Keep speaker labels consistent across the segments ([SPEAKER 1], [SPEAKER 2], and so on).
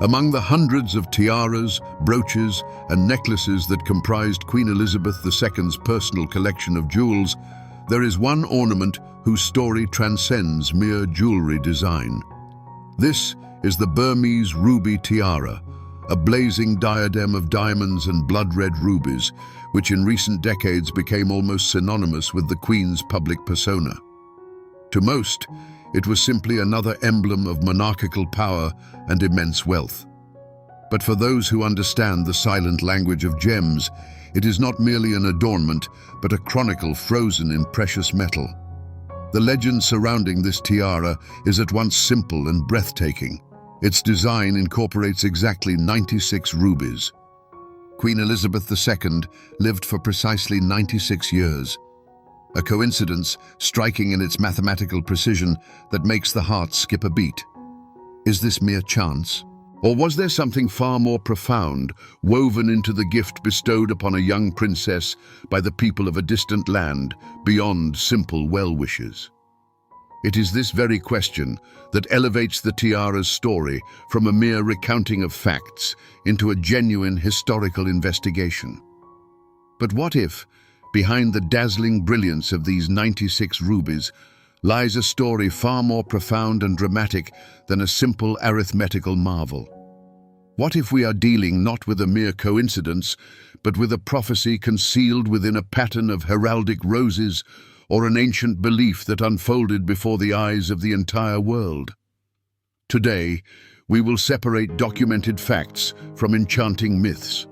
[SPEAKER 1] Among the hundreds of tiaras, brooches, and necklaces that comprised Queen Elizabeth II's personal collection of jewels, there is one ornament whose story transcends mere jewelry design. This is the Burmese Ruby Tiara, a blazing diadem of diamonds and blood-red rubies, which in recent decades became almost synonymous with the Queen's public persona. To most, it was simply another emblem of monarchical power and immense wealth. But for those who understand the silent language of gems, it is not merely an adornment, but a chronicle frozen in precious metal. The legend surrounding this tiara is at once simple and breathtaking. Its design incorporates exactly 96 rubies. Queen Elizabeth II lived for precisely 96 years. A coincidence striking in its mathematical precision that makes the heart skip a beat. Is this mere chance? Or was there something far more profound, woven into the gift bestowed upon a young princess by the people of a distant land, beyond simple well-wishes? It is this very question that elevates the tiara's story from a mere recounting of facts into a genuine historical investigation. But what if, behind the dazzling brilliance of these 96 rubies, lies a story far more profound and dramatic than a simple arithmetical marvel? What if we are dealing not with a mere coincidence, but with a prophecy concealed within a pattern of heraldic roses, or an ancient belief that unfolded before the eyes of the entire world? Today, we will separate documented facts from enchanting myths.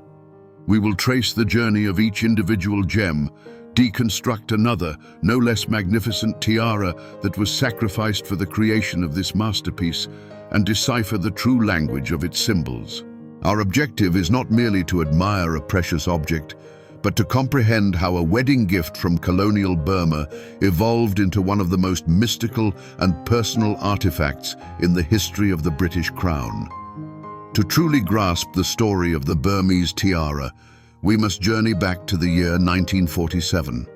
[SPEAKER 1] We will trace the journey of each individual gem, deconstruct another, no less magnificent tiara that was sacrificed for the creation of this masterpiece, and decipher the true language of its symbols. Our objective is not merely to admire a precious object, but to comprehend how a wedding gift from colonial Burma evolved into one of the most mystical and personal artifacts in the history of the British Crown. To truly grasp the story of the Burmese tiara, we must journey back to the year 1947.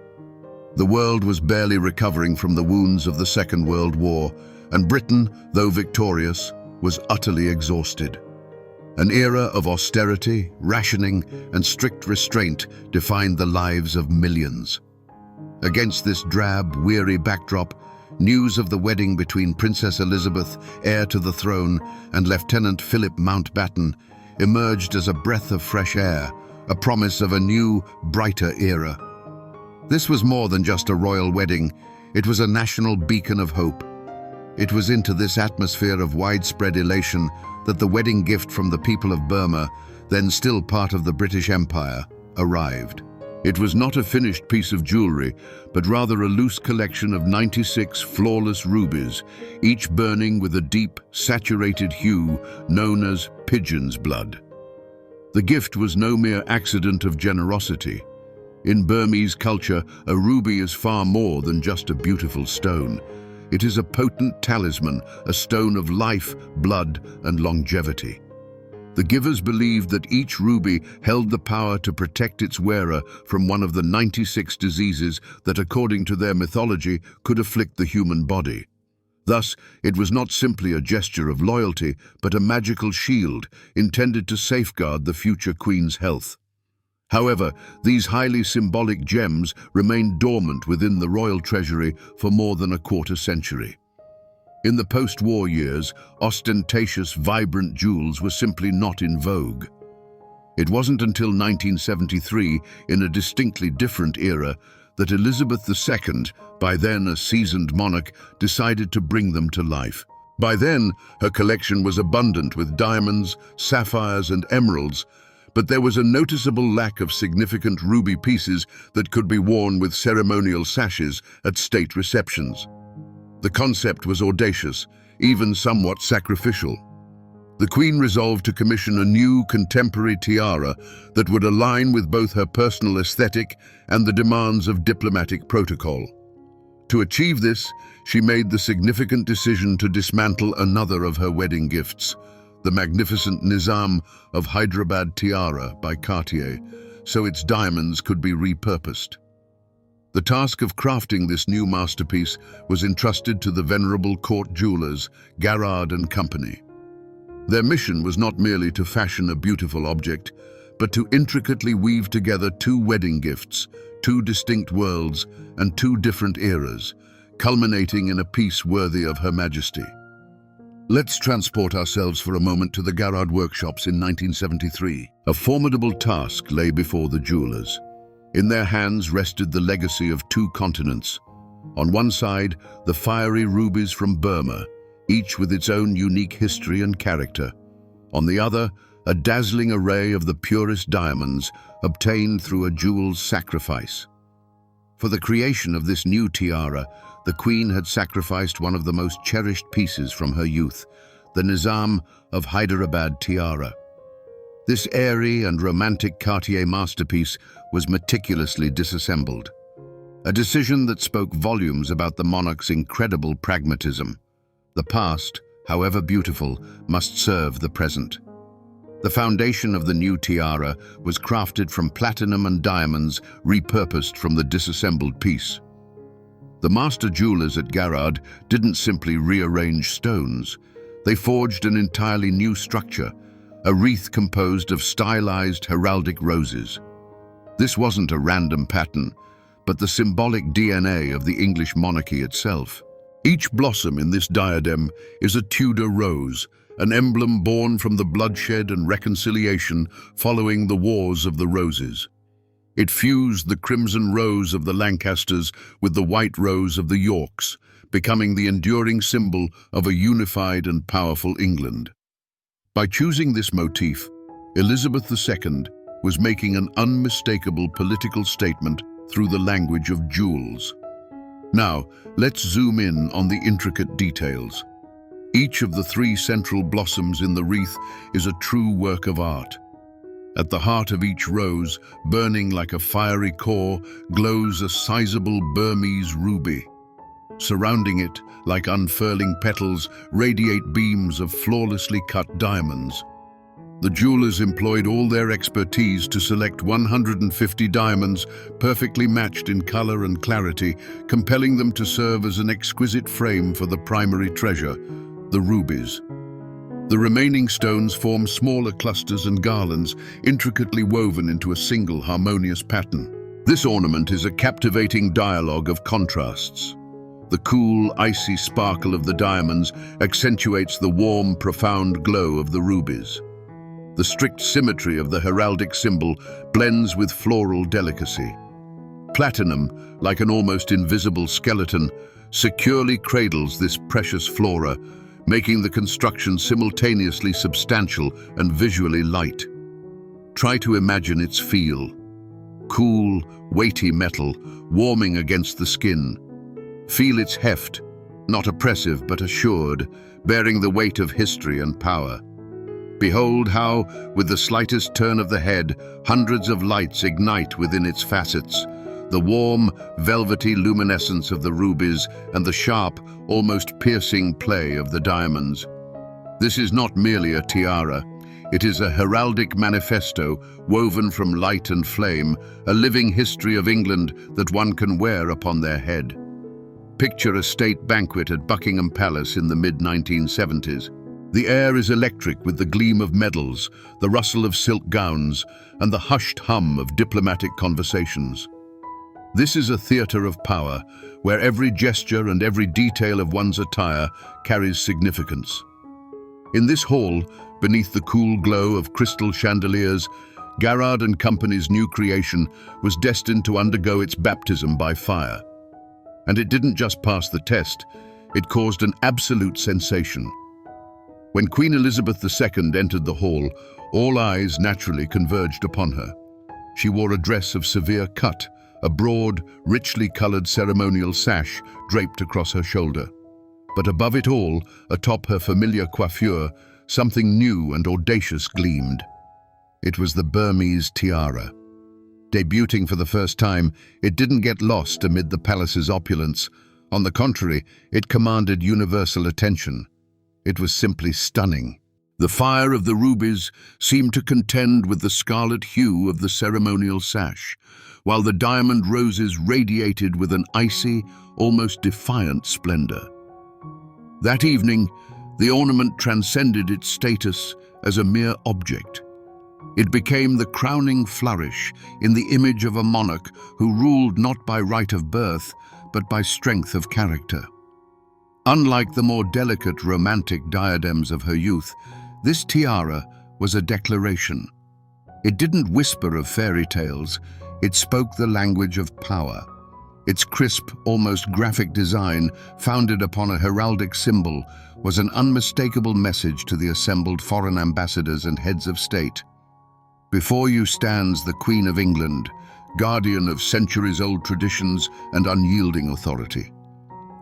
[SPEAKER 1] The world was barely recovering from the wounds of the Second World War, and Britain, though victorious, was utterly exhausted. An era of austerity, rationing, and strict restraint defined the lives of millions. Against this drab, weary backdrop, news of the wedding between Princess Elizabeth, heir to the throne, and Lieutenant Philip Mountbatten emerged as a breath of fresh air, a promise of a new, brighter era. This was more than just a royal wedding, it was a national beacon of hope. It was into this atmosphere of widespread elation that the wedding gift from the people of Burma, then still part of the British Empire, arrived. It was not a finished piece of jewelry, but rather a loose collection of 96 flawless rubies, each burning with a deep, saturated hue known as pigeon's blood. The gift was no mere accident of generosity. In Burmese culture, a ruby is far more than just a beautiful stone. It is a potent talisman, a stone of life, blood, and longevity. The givers believed that each ruby held the power to protect its wearer from one of the 96 diseases that, according to their mythology, could afflict the human body. Thus, it was not simply a gesture of loyalty, but a magical shield intended to safeguard the future queen's health. However, these highly symbolic gems remained dormant within the royal treasury for more than a quarter century. In the post-war years, ostentatious, vibrant jewels were simply not in vogue. It wasn't until 1973, in a distinctly different era, that Elizabeth II, by then a seasoned monarch, decided to bring them to life. By then, her collection was abundant with diamonds, sapphires, and emeralds, but there was a noticeable lack of significant ruby pieces that could be worn with ceremonial sashes at state receptions. The concept was audacious, even somewhat sacrificial. The Queen resolved to commission a new contemporary tiara that would align with both her personal aesthetic and the demands of diplomatic protocol. To achieve this, she made the significant decision to dismantle another of her wedding gifts, the magnificent Nizam of Hyderabad tiara by Cartier, so its diamonds could be repurposed. The task of crafting this new masterpiece was entrusted to the venerable court jewelers, Garrard and Company. Their mission was not merely to fashion a beautiful object, but to intricately weave together two wedding gifts, two distinct worlds, and two different eras, culminating in a piece worthy of Her Majesty. Let's transport ourselves for a moment to the Garrard workshops in 1973. A formidable task lay before the jewelers. In their hands rested the legacy of two continents. On one side, the fiery rubies from Burma, each with its own unique history and character. On the other, a dazzling array of the purest diamonds obtained through a jewel's sacrifice. For the creation of this new tiara, the Queen had sacrificed one of the most cherished pieces from her youth, the Nizam of Hyderabad tiara. This airy and romantic Cartier masterpiece was meticulously disassembled, a decision that spoke volumes about the monarch's incredible pragmatism. The past, however beautiful, must serve the present. The foundation of the new tiara was crafted from platinum and diamonds repurposed from the disassembled piece. The master jewelers at Garrard didn't simply rearrange stones. They forged an entirely new structure, a wreath composed of stylized heraldic roses. This wasn't a random pattern, but the symbolic DNA of the English monarchy itself. Each blossom in this diadem is a Tudor rose, an emblem born from the bloodshed and reconciliation following the Wars of the Roses. It fused the crimson rose of the Lancasters with the white rose of the Yorks, becoming the enduring symbol of a unified and powerful England. By choosing this motif, Elizabeth II was making an unmistakable political statement through the language of jewels. Now, let's zoom in on the intricate details. Each of the three central blossoms in the wreath is a true work of art. At the heart of each rose, burning like a fiery core, glows a sizable Burmese ruby. Surrounding it, like unfurling petals, radiate beams of flawlessly cut diamonds. The jewelers employed all their expertise to select 150 diamonds, perfectly matched in color and clarity, compelling them to serve as an exquisite frame for the primary treasure, the rubies. The remaining stones form smaller clusters and garlands, intricately woven into a single harmonious pattern. This ornament is a captivating dialogue of contrasts. The cool, icy sparkle of the diamonds accentuates the warm, profound glow of the rubies. The strict symmetry of the heraldic symbol blends with floral delicacy. Platinum, like an almost invisible skeleton, securely cradles this precious flora, making the construction simultaneously substantial and visually light. Try to imagine its feel. Cool, weighty metal, warming against the skin. Feel its heft, not oppressive but assured, bearing the weight of history and power. Behold how, with the slightest turn of the head, hundreds of lights ignite within its facets, the warm, velvety luminescence of the rubies and the sharp, almost piercing play of the diamonds. This is not merely a tiara. It is a heraldic manifesto woven from light and flame, a living history of England that one can wear upon their head. Picture a state banquet at Buckingham Palace in the mid-1970s. The air is electric with the gleam of medals, the rustle of silk gowns, and the hushed hum of diplomatic conversations. This is a theatre of power, where every gesture and every detail of one's attire carries significance. In this hall, beneath the cool glow of crystal chandeliers, Garrard and Company's new creation was destined to undergo its baptism by fire. And it didn't just pass the test, it caused an absolute sensation. When Queen Elizabeth II entered the hall, all eyes naturally converged upon her. She wore a dress of severe cut, a broad, richly colored ceremonial sash draped across her shoulder. But above it all, atop her familiar coiffure, something new and audacious gleamed. It was the Burmese tiara. Debuting for the first time, it didn't get lost amid the palace's opulence. On the contrary, it commanded universal attention. It was simply stunning. The fire of the rubies seemed to contend with the scarlet hue of the ceremonial sash, while the diamond roses radiated with an icy, almost defiant splendor. That evening, The ornament transcended its status as a mere object. It became the crowning flourish in the image of a monarch who ruled not by right of birth, but by strength of character. Unlike the more delicate romantic diadems of her youth, this tiara was a declaration. It didn't whisper of fairy tales, it spoke the language of power. Its crisp, almost graphic design, founded upon a heraldic symbol, was an unmistakable message to the assembled foreign ambassadors and heads of state. Before you stands the Queen of England, guardian of centuries-old traditions and unyielding authority.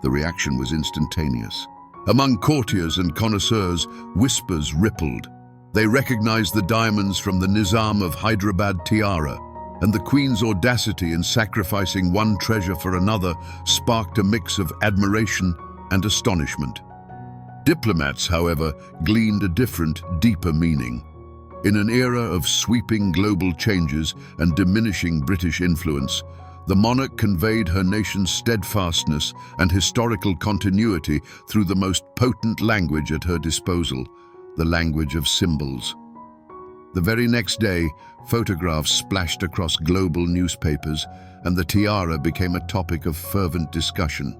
[SPEAKER 1] The reaction was instantaneous. Among courtiers and connoisseurs, whispers rippled. They recognized the diamonds from the Nizam of Hyderabad tiara, and the Queen's audacity in sacrificing one treasure for another sparked a mix of admiration and astonishment. Diplomats, however, gleaned a different, deeper meaning. In an era of sweeping global changes and diminishing British influence, the monarch conveyed her nation's steadfastness and historical continuity through the most potent language at her disposal, the language of symbols. The very next day, photographs splashed across global newspapers, and the tiara became a topic of fervent discussion.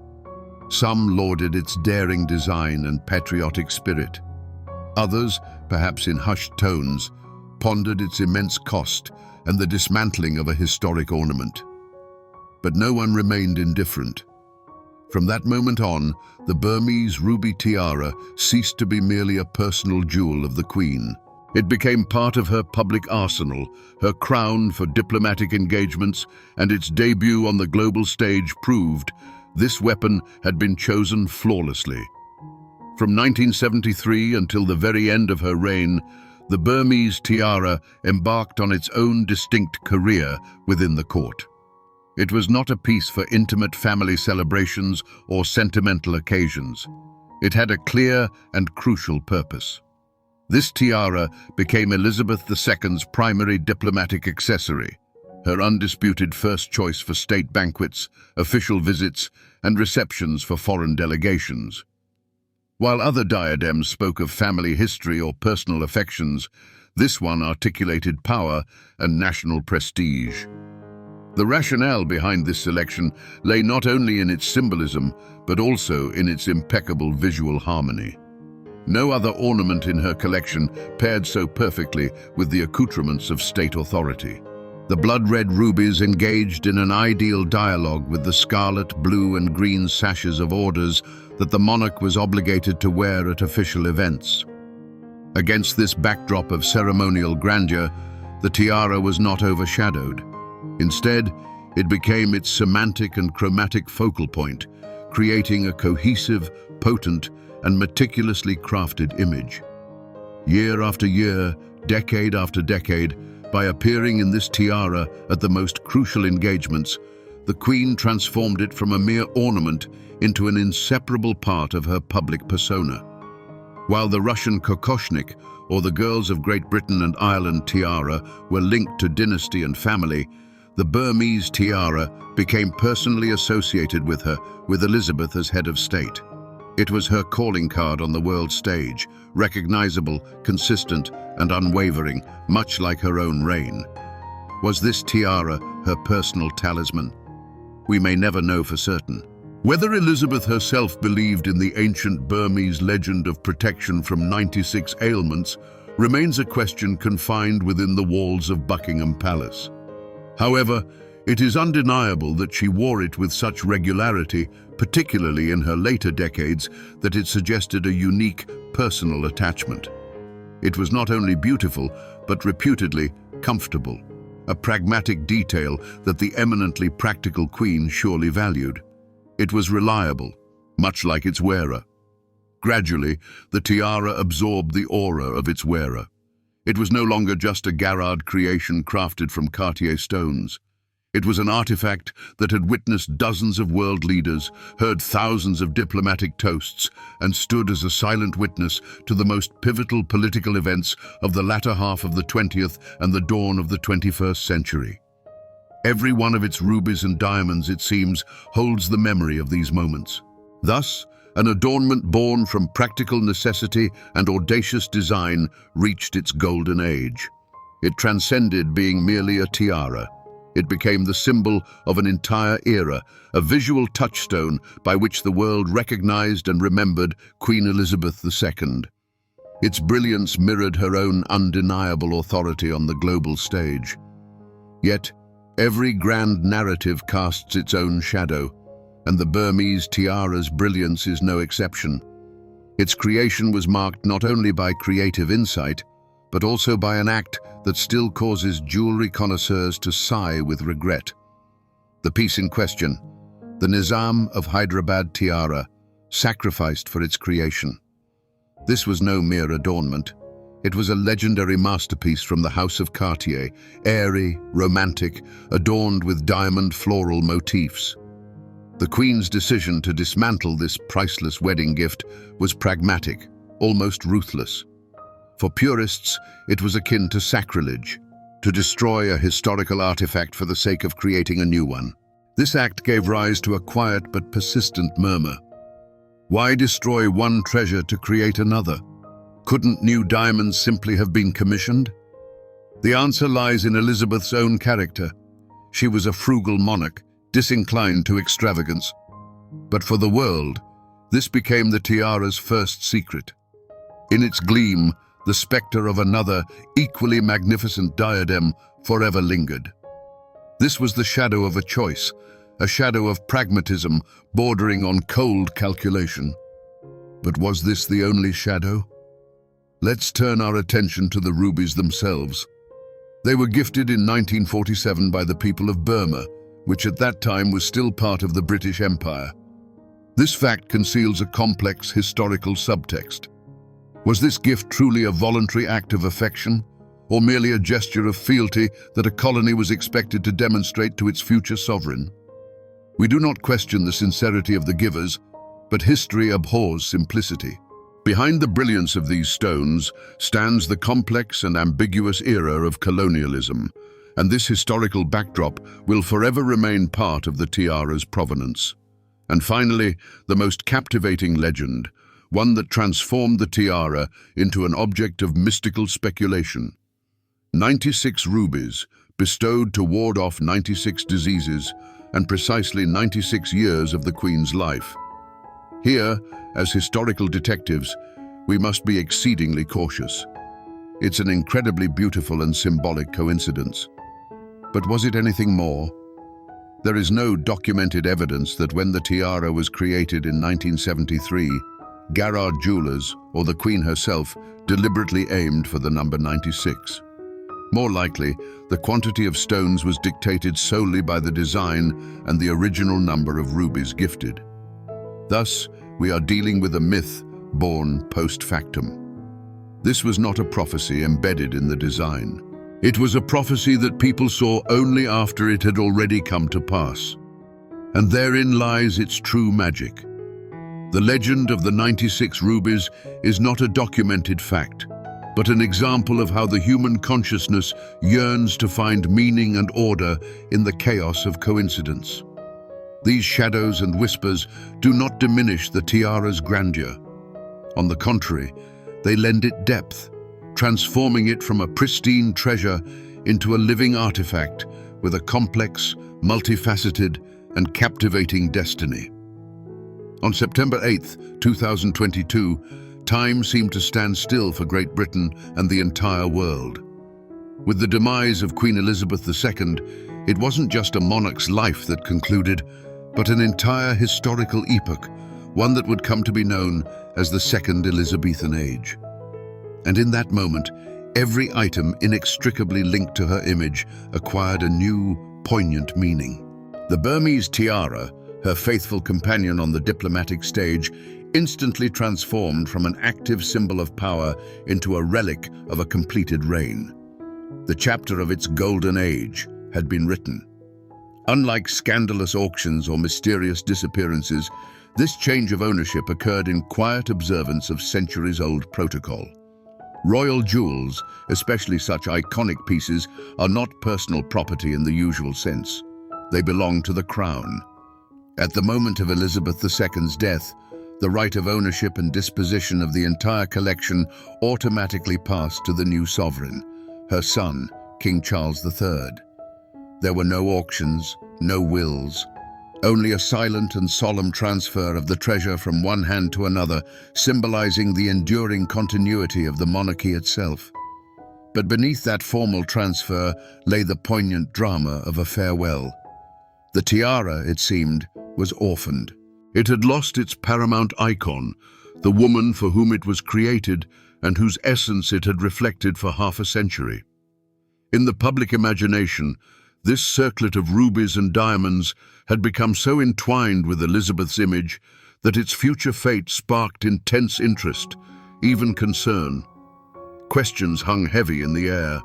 [SPEAKER 1] Some lauded its daring design and patriotic spirit. Others, perhaps in hushed tones, pondered its immense cost and the dismantling of a historic ornament. But no one remained indifferent. From that moment on, the Burmese Ruby Tiara ceased to be merely a personal jewel of the Queen. It became part of her public arsenal, her crown for diplomatic engagements, and its debut on the global stage proved this weapon had been chosen flawlessly. From 1973 until the very end of her reign, the Burmese tiara embarked on its own distinct career within the court. It was not a piece for intimate family celebrations or sentimental occasions. It had a clear and crucial purpose. This tiara became Elizabeth II's primary diplomatic accessory, her undisputed first choice for state banquets, official visits, and receptions for foreign delegations. While other diadems spoke of family history or personal affections, this one articulated power and national prestige. The rationale behind this selection lay not only in its symbolism, but also in its impeccable visual harmony. No other ornament in her collection paired so perfectly with the accoutrements of state authority. The blood-red rubies engaged in an ideal dialogue with the scarlet, blue, and green sashes of orders that the monarch was obligated to wear at official events. Against this backdrop of ceremonial grandeur, the tiara was not overshadowed. Instead, it became its semantic and chromatic focal point, creating a cohesive, potent, and meticulously crafted image. Year after year, decade after decade, by appearing in this tiara at the most crucial engagements, the Queen transformed it from a mere ornament into an inseparable part of her public persona. While the Russian kokoshnik, or the Girls of Great Britain and Ireland tiara, were linked to dynasty and family, the Burmese tiara became personally associated with her, with Elizabeth as head of state. It was her calling card on the world stage, recognizable, consistent, and unwavering, much like her own reign. Was this tiara her personal talisman? We may never know for certain. Whether Elizabeth herself believed in the ancient Burmese legend of protection from 96 ailments remains a question confined within the walls of Buckingham Palace. However, it is undeniable that she wore it with such regularity, particularly in her later decades, that it suggested a unique, personal attachment. It was not only beautiful, but reputedly comfortable, a pragmatic detail that the eminently practical Queen surely valued. It was reliable, much like its wearer. Gradually, the tiara absorbed the aura of its wearer. It was no longer just a Garrard creation crafted from Cartier stones. It was an artifact that had witnessed dozens of world leaders, heard thousands of diplomatic toasts, and stood as a silent witness to the most pivotal political events of the latter half of the 20th and the dawn of the 21st century. Every one of its rubies and diamonds, it seems, holds the memory of these moments. Thus, an adornment born from practical necessity and audacious design, reached its golden age. It transcended being merely a tiara. It became the symbol of an entire era, a visual touchstone by which the world recognized and remembered Queen Elizabeth II. Its brilliance mirrored her own undeniable authority on the global stage. Yet, every grand narrative casts its own shadow, and the Burmese tiara's brilliance is no exception. Its creation was marked not only by creative insight, but also by an act that still causes jewelry connoisseurs to sigh with regret. The piece in question, the Nizam of Hyderabad tiara, sacrificed for its creation. This was no mere adornment. It was a legendary masterpiece from the House of Cartier, airy, romantic, adorned with diamond floral motifs. The Queen's decision to dismantle this priceless wedding gift was pragmatic, almost ruthless. For purists, it was akin to sacrilege, to destroy a historical artifact for the sake of creating a new one. This act gave rise to a quiet but persistent murmur. Why destroy one treasure to create another? Couldn't new diamonds simply have been commissioned? The answer lies in Elizabeth's own character. She was a frugal monarch, disinclined to extravagance. But for the world, this became the tiara's first secret. In its gleam, the spectre of another, equally magnificent diadem forever lingered. This was the shadow of a choice, a shadow of pragmatism bordering on cold calculation. But was this the only shadow? Let's turn our attention to the rubies themselves. They were gifted in 1947 by the people of Burma, which at that time was still part of the British Empire. This fact conceals a complex historical subtext. Was this gift truly a voluntary act of affection, or merely a gesture of fealty that a colony was expected to demonstrate to its future sovereign? We do not question the sincerity of the givers, but history abhors simplicity. Behind the brilliance of these stones stands the complex and ambiguous era of colonialism, and this historical backdrop will forever remain part of the tiara's provenance. And finally, the most captivating legend, one that transformed the tiara into an object of mystical speculation. 96 rubies, bestowed to ward off 96 diseases and precisely 96 years of the Queen's life. Here, as historical detectives, we must be exceedingly cautious. It's an incredibly beautiful and symbolic coincidence. But was it anything more? There is no documented evidence that when the tiara was created in 1973, Garrard jewelers, or the Queen herself, deliberately aimed for the number 96. More likely, the quantity of stones was dictated solely by the design and the original number of rubies gifted. Thus, we are dealing with a myth born post factum. This was not a prophecy embedded in the design. It was a prophecy that people saw only after it had already come to pass. And therein lies its true magic. The legend of the 96 rubies is not a documented fact, but an example of how the human consciousness yearns to find meaning and order in the chaos of coincidence. These shadows and whispers do not diminish the tiara's grandeur. On the contrary, they lend it depth, transforming it from a pristine treasure into a living artifact with a complex, multifaceted, and captivating destiny. On September 8, 2022, time seemed to stand still for Great Britain and the entire world. With the demise of Queen Elizabeth II, it wasn't just a monarch's life that concluded, but an entire historical epoch, one that would come to be known as the Second Elizabethan Age. And in that moment, every item inextricably linked to her image acquired a new, poignant meaning. The Burmese tiara, her faithful companion on the diplomatic stage, instantly transformed from an active symbol of power into a relic of a completed reign. The chapter of its golden age had been written. Unlike scandalous auctions or mysterious disappearances, this change of ownership occurred in quiet observance of centuries-old protocol. Royal jewels, especially such iconic pieces, are not personal property in the usual sense. They belong to the crown. At the moment of Elizabeth II's death, the right of ownership and disposition of the entire collection automatically passed to the new sovereign, her son, King Charles III. There were no auctions, no wills, only a silent and solemn transfer of the treasure from one hand to another, symbolizing the enduring continuity of the monarchy itself. But beneath that formal transfer lay the poignant drama of a farewell. The tiara, it seemed, was orphaned. It had lost its paramount icon, the woman for whom it was created and whose essence it had reflected for half a century. In the public imagination, this circlet of rubies and diamonds had become so entwined with Elizabeth's image that its future fate sparked intense interest, even concern. Questions hung heavy in the air.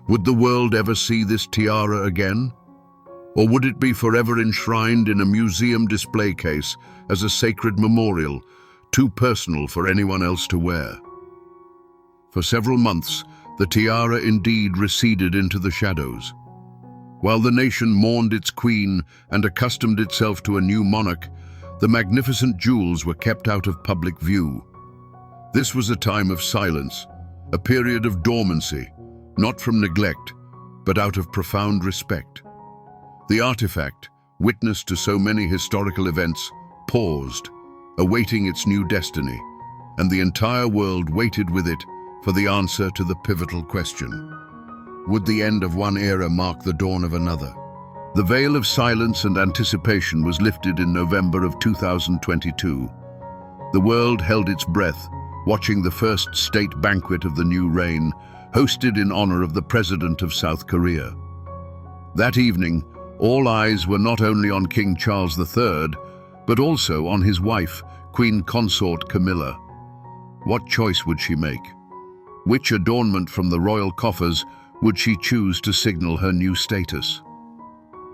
[SPEAKER 1] Would the world ever see this tiara again? Or would it be forever enshrined in a museum display case as a sacred memorial, too personal for anyone else to wear? For several months, the tiara indeed receded into the shadows. While the nation mourned its queen and accustomed itself to a new monarch, the magnificent jewels were kept out of public view. This was a time of silence, a period of dormancy, not from neglect, but out of profound respect. The artifact, witness to so many historical events, paused, awaiting its new destiny, and the entire world waited with it for the answer to the pivotal question. Would the end of one era mark the dawn of another? The veil of silence and anticipation was lifted in November of 2022. The world held its breath, watching the first state banquet of the new reign, hosted in honor of the President of South Korea. That evening, all eyes were not only on King Charles III, but also on his wife, Queen Consort Camilla. What choice would she make? Which adornment from the royal coffers would she choose to signal her new status?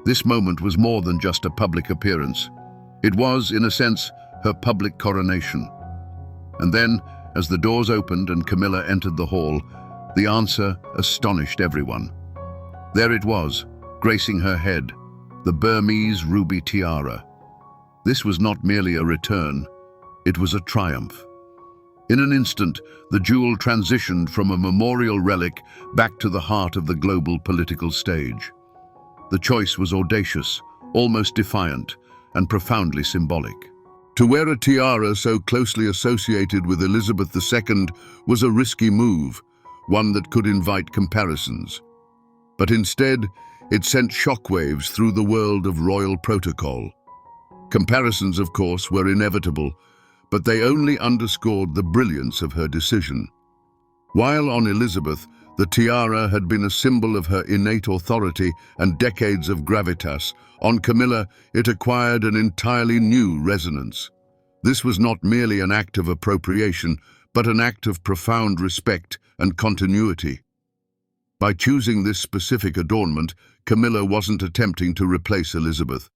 [SPEAKER 1] This moment was more than just a public appearance. It was, in a sense, her public coronation. And then, as the doors opened and Camilla entered the hall, the answer astonished everyone. There it was, gracing her head, the Burmese Ruby Tiara. This was not merely a return, it was a triumph. In an instant, the jewel transitioned from a memorial relic back to the heart of the global political stage. The choice was audacious, almost defiant, and profoundly symbolic. To wear a tiara so closely associated with Elizabeth II was a risky move, one that could invite comparisons. But instead, it sent shockwaves through the world of royal protocol. Comparisons, of course, were inevitable, but they only underscored the brilliance of her decision. While on Elizabeth, the tiara had been a symbol of her innate authority and decades of gravitas, on Camilla it acquired an entirely new resonance. This was not merely an act of appropriation, but an act of profound respect and continuity. By choosing this specific adornment, Camilla wasn't attempting to replace Elizabeth.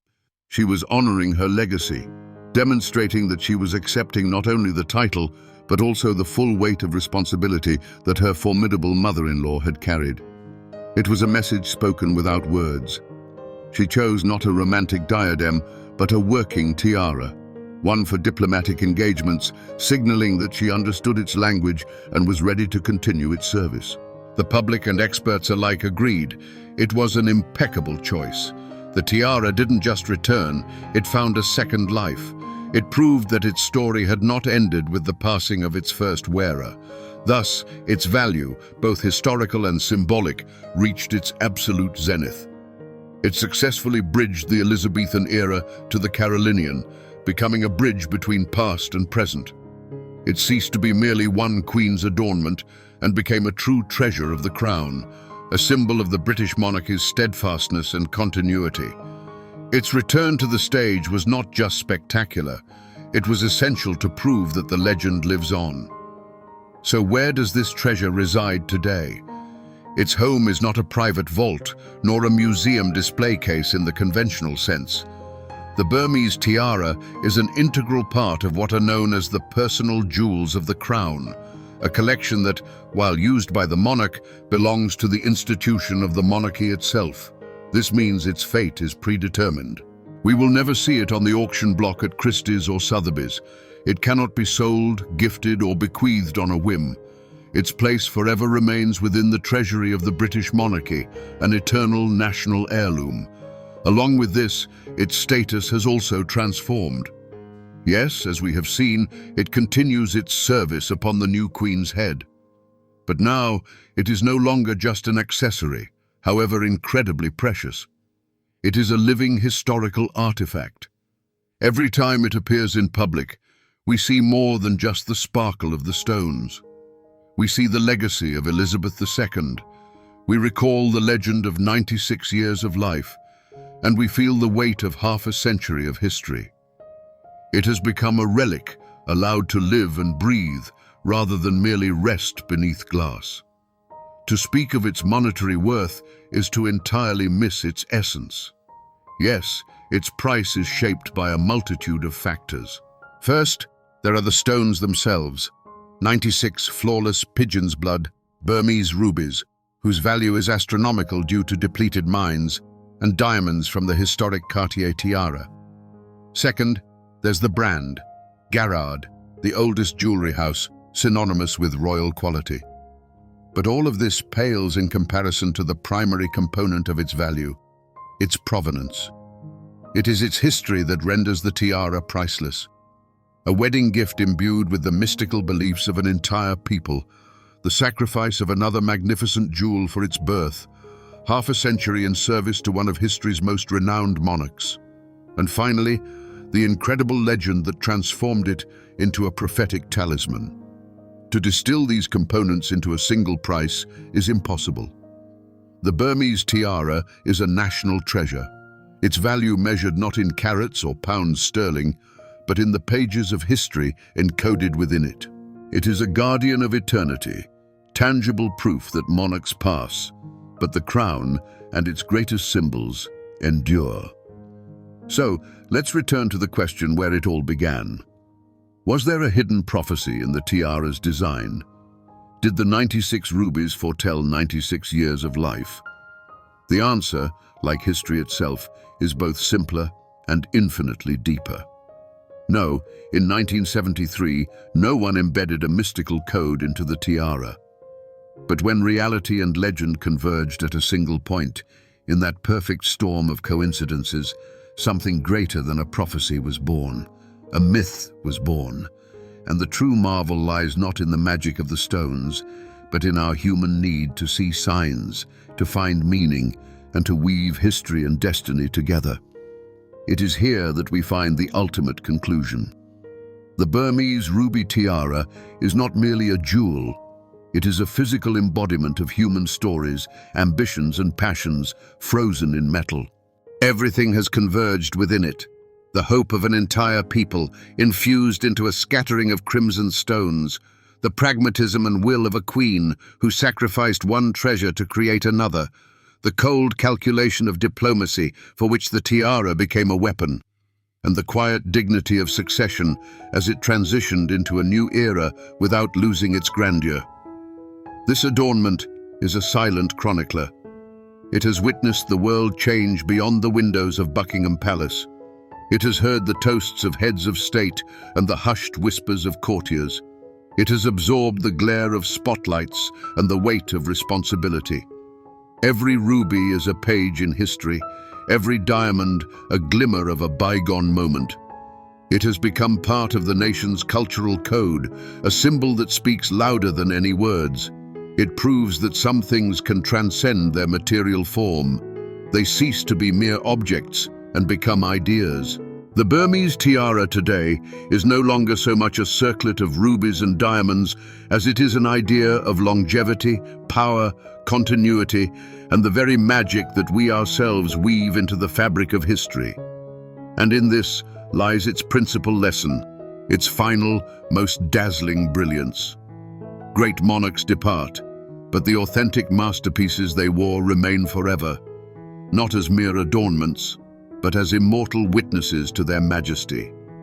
[SPEAKER 1] She was honoring her legacy, demonstrating that she was accepting not only the title, but also the full weight of responsibility that her formidable mother-in-law had carried. It was a message spoken without words. She chose not a romantic diadem, but a working tiara, one for diplomatic engagements, signaling that she understood its language and was ready to continue its service. The public and experts alike agreed. It was an impeccable choice. The tiara didn't just return, it found a second life. It proved that its story had not ended with the passing of its first wearer. Thus, its value, both historical and symbolic, reached its absolute zenith. It successfully bridged the Elizabethan era to the Carolinian, becoming a bridge between past and present. It ceased to be merely one queen's adornment and became a true treasure of the crown, a symbol of the British monarchy's steadfastness and continuity. Its return to the stage was not just spectacular, it was essential to prove that the legend lives on. So where does this treasure reside today? Its home is not a private vault, nor a museum display case in the conventional sense. The Burmese tiara is an integral part of what are known as the personal jewels of the crown, a collection that, while used by the monarch, belongs to the institution of the monarchy itself. This means its fate is predetermined. We will never see it on the auction block at Christie's or Sotheby's. It cannot be sold, gifted, or bequeathed on a whim. Its place forever remains within the treasury of the British monarchy, an eternal national heirloom. Along with this, its status has also transformed. Yes, as we have seen, it continues its service upon the new Queen's head. But now, it is no longer just an accessory, however incredibly precious. It is a living historical artifact. Every time it appears in public, we see more than just the sparkle of the stones. We see the legacy of Elizabeth II. We recall the legend of 96 years of life, and we feel the weight of half a century of history. It has become a relic, allowed to live and breathe, rather than merely rest beneath glass. To speak of its monetary worth is to entirely miss its essence. Yes, its price is shaped by a multitude of factors. First, there are the stones themselves. 96 flawless pigeon's blood, Burmese rubies, whose value is astronomical due to depleted mines, and diamonds from the historic Cartier tiara. Second, there's the brand, Garrard, the oldest jewelry house, synonymous with royal quality. But all of this pales in comparison to the primary component of its value, its provenance. It is its history that renders the tiara priceless. A wedding gift imbued with the mystical beliefs of an entire people, the sacrifice of another magnificent jewel for its birth, half a century in service to one of history's most renowned monarchs. And finally, the incredible legend that transformed it into a prophetic talisman. To distill these components into a single price is impossible. The Burmese tiara is a national treasure, its value measured not in carats or pounds sterling, but in the pages of history encoded within it. It is a guardian of eternity, tangible proof that monarchs pass, but the crown and its greatest symbols endure. So, let's return to the question where it all began. Was there a hidden prophecy in the tiara's design? Did the 96 rubies foretell 96 years of life? The answer, like history itself, is both simpler and infinitely deeper. No, in 1973, no one embedded a mystical code into the tiara. But when reality and legend converged at a single point, in that perfect storm of coincidences, something greater than a prophecy was born. A myth was born. And the true marvel lies not in the magic of the stones, but in our human need to see signs, to find meaning, and to weave history and destiny together. It is here that we find the ultimate conclusion. The Burmese Ruby Tiara is not merely a jewel. It is a physical embodiment of human stories, ambitions and passions frozen in metal. Everything has converged within it. The hope of an entire people infused into a scattering of crimson stones, the pragmatism and will of a queen who sacrificed one treasure to create another, the cold calculation of diplomacy for which the tiara became a weapon, and the quiet dignity of succession as it transitioned into a new era without losing its grandeur. This adornment is a silent chronicler. It has witnessed the world change beyond the windows of Buckingham Palace. It has heard the toasts of heads of state and the hushed whispers of courtiers. It has absorbed the glare of spotlights and the weight of responsibility. Every ruby is a page in history, every diamond a glimmer of a bygone moment. It has become part of the nation's cultural code, a symbol that speaks louder than any words. It proves that some things can transcend their material form. They cease to be mere objects and become ideas. The Burmese tiara today is no longer so much a circlet of rubies and diamonds as it is an idea of longevity, power, continuity, and the very magic that we ourselves weave into the fabric of history. And in this lies its principal lesson, its final, most dazzling brilliance. Great monarchs depart, but the authentic masterpieces they wore remain forever, not as mere adornments, but as immortal witnesses to their majesty.